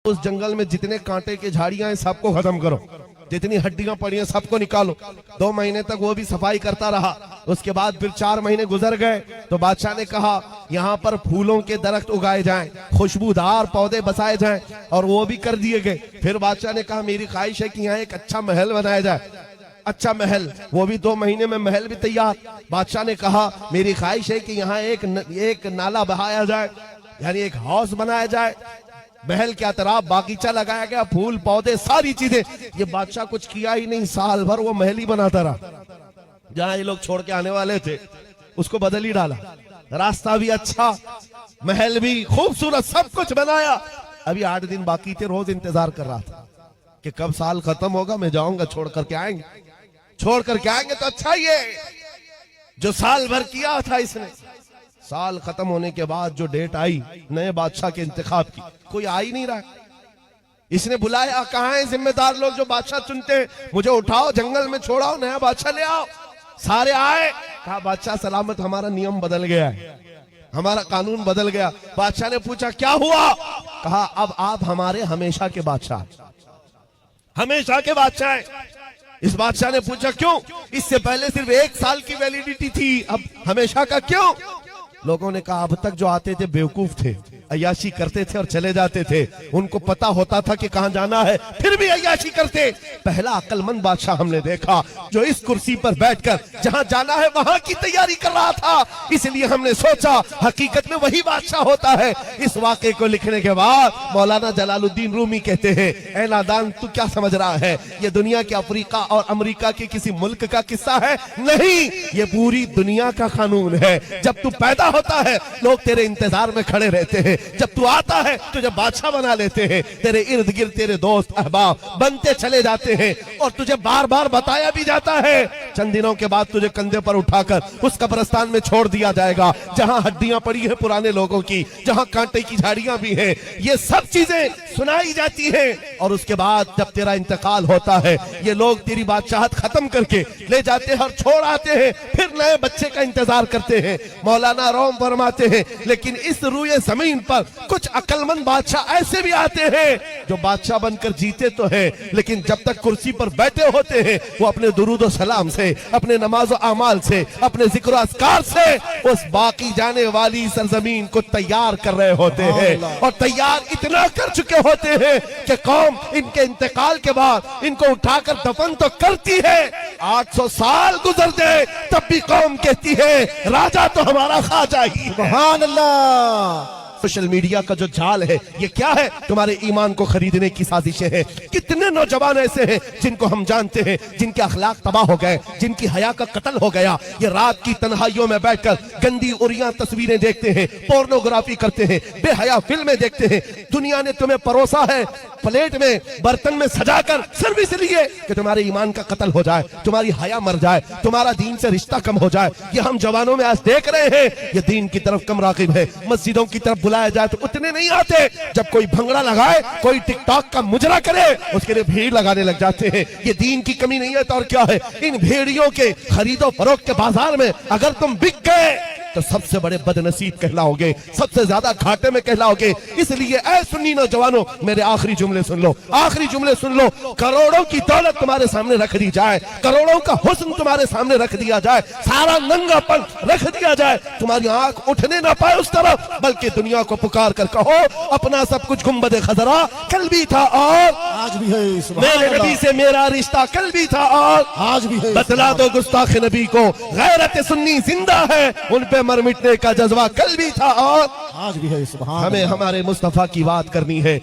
उस जंगल में जितने कांटे के झाड़ियां हैं सबको खत्म करो, जितनी हड्डियां पड़ी हैं सबको निकालो। 2 महीने तक वो भी सफाई करता रहा। उसके बाद फिर 4 महीने गुजर गए तो बादशाह ने कहा यहाँ पर फूलों के दरख्त उगाए जाएं, खुशबूदार पौधे बसाए जाएं, और वो भी कर दिए गए। फिर बादशाह ने कहा मेरी ख्वाहिश है कि यहाँ एक अच्छा महल बनाया जाए, अच्छा महल, वो भी 2 महीने में महल भी तैयार। बादशाह ने कहा मेरी ख्वाहिश है कि यहाँ एक नाला बहाया जाए, यानी एक हाउस बनाया जाए, महल के अतराफ बागीचा लगाया गया, फूल पौधे सारी चीजें। ये बादशाह कुछ किया ही नहीं, साल भर वो महल ही बनाता रहा। जहां ये लोग छोड़ के आने वाले थे उसको बदल ही डाला, रास्ता भी अच्छा, महल भी खूबसूरत, सब कुछ बनाया। अभी 8 दिन बाकी थे, रोज इंतजार कर रहा था कि कब साल खत्म होगा, मैं जाऊंगा, छोड़ करके आएंगे, छोड़ करके आएंगे तो अच्छा ही है। जो साल भर किया था इसने, साल खत्म होने के बाद जो डेट आई नए बादशाह के इंतखाब की, कोई आ ही नहीं रहा। इसने बुलाया, कहाँ है जिम्मेदार लोग जो बादशाह चुनते हैं, मुझे उठाओ, जंगल में छोड़ाओ, नया बादशाह ले आओ। सारे आए, कहा बादशाह सलामत, हमारा नियम बदल गया है, हमारा कानून बदल गया। बादशाह ने पूछा क्या हुआ? कहा अब आप हमारे हमेशा के बादशाह, हमेशा के बादशाह हैं। इस बादशाह ने पूछा क्यों? इससे पहले सिर्फ 1 साल की वैलिडिटी थी, अब हमेशा का क्यों? लोगों ने कहा अब तक जो आते थे बेवकूफ थे, अय्याशी करते थे और चले जाते थे, उनको पता होता था कि कहां जाना है, फिर भी अय्याशी करते। पहला अक्लमंद बादशाह हमने देखा जो इस कुर्सी पर बैठकर जहां जाना है वहां की तैयारी कर रहा था, इसलिए हमने सोचा हकीकत में वही बादशाह होता है। इस वाक़े को लिखने के बाद मौलाना जलालुद्दीन रूमी कहते हैं, ऐ नादान तू क्या समझ रहा है, ये दुनिया के अफ्रीका और अमेरिका के किसी मुल्क का किस्सा है? नहीं, ये पूरी दुनिया का कानून है। जब तू पैदा होता है लोग तेरे इंतजार में खड़े रहते हैं, जब तू आता है तुझे बादशाह बना लेते हैं, तेरे इर्द गिर्द तेरे दोस्त अहबाब बनते चले जाते हैं, और तुझे बार बार बताया भी जाता है चंद दिनों के बाद तुझे कंधे पर उठाकर उस कब्रिस्तान में छोड़ दिया जाएगा जहां हड्डियां पड़ी है पुराने लोगों की, जहां कांटे की झाड़ियां भी हैं। ये सब चीजें सुनाई जाती हैं, और उसके बाद जब तेरा इंतकाल होता है ये लोग तेरी बादशाहत खत्म करके ले जाते हैं और छोड़ आते हैं, फिर नए बच्चे का इंतजार करते हैं। मौलाना रोम फरमाते हैं लेकिन इस रूए जमीन पर कुछ अक्लमंद बादशाह ऐसे भी आते हैं जो बादशाह बनकर जीते तो हैं, लेकिन जब तक कुर्सी पर बैठे होते हैं वो अपने दुरूद सलाम से, अपने नमाज अमाल से, अपने जिक्र अस्कार से उस बाकी जाने वाली सरजमीन को तैयार कर रहे होते हैं, और तैयार इतना कर चुके होते हैं कि कौम इनके इंतकाल के बाद इनको उठाकर दफन तो करती है, 800 साल गुजर जाए तब भी कौम कहती है राजा तो हमारा खाजा ही। सुभान अल्लाह। सोशल मीडिया का जो जाल है ये क्या है? तुम्हारे ईमान को खरीदने की साजिशें हैं। कितने नौजवान ऐसे हैं जिनको हम जानते हैं, जिनके अखलाक तबाह हो गए, जिनकी हया का कत्ल हो गया। ये रात की तन्हाइयों में बैठकर गंदी उरियां तस्वीरें देखते हैं, पोर्नोग्राफी करते हैं, बेहया फिल्में देखते हैं। दुनिया ने तुम्हें परोसा है प्लेट में, बर्तन में सजाकर, सिर्फ इसलिए कि तुम्हारे ईमान का कत्ल हो जाए, तुम्हारी हया मर जाए, तुम्हारा दीन से रिश्ता कम हो जाए। ये हम जवानों में आज देख रहे हैं, ये दीन की तरफ कम रागिब है। मस्जिदों की तरफ बुलाया जाए तो उतने नहीं आते, जब कोई भंगड़ा लगाए, कोई टिकटॉक का मुजरा करे, उसके लिए भीड़ लगाने लग जाते हैं। ये दीन की कमी नहीं है तो और क्या है? इन भेड़ियों के खरीदो फरोख्त के बाजार में अगर तुम बिक गए तो सबसे बड़े बदनसीब कहलाओगे, सबसे ज्यादा घाटे में कहलाओगे। इसलिए ऐ सुन्नी नौजवानों, मेरे आखिरी जुमले सुन लो, आखिरी जुमले सुन लो। करोड़ों की दौलत तुम्हारे सामने रख दी जाए, करोड़ों का हुस्न तुम्हारे सामने रख दिया जाए, सारा नंगापन रख दिया जाए, तुम्हारी आंख उठने ना पाए उस तरफ, बल्कि दुनिया को पुकार कर कहो अपना सब कुछ गुंबद खजरा कल भी था और आज भी है, मेरे नबी से मेरा रिश्ता कल भी था और आज भी है। बतला दो गुस्ताख नबी को गैरत सुन्नी जिंदा है, उन पे मर मिटने का जज्बा कल भी था और आज भी है। हमें हमारे मुस्तफा की बात करनी है।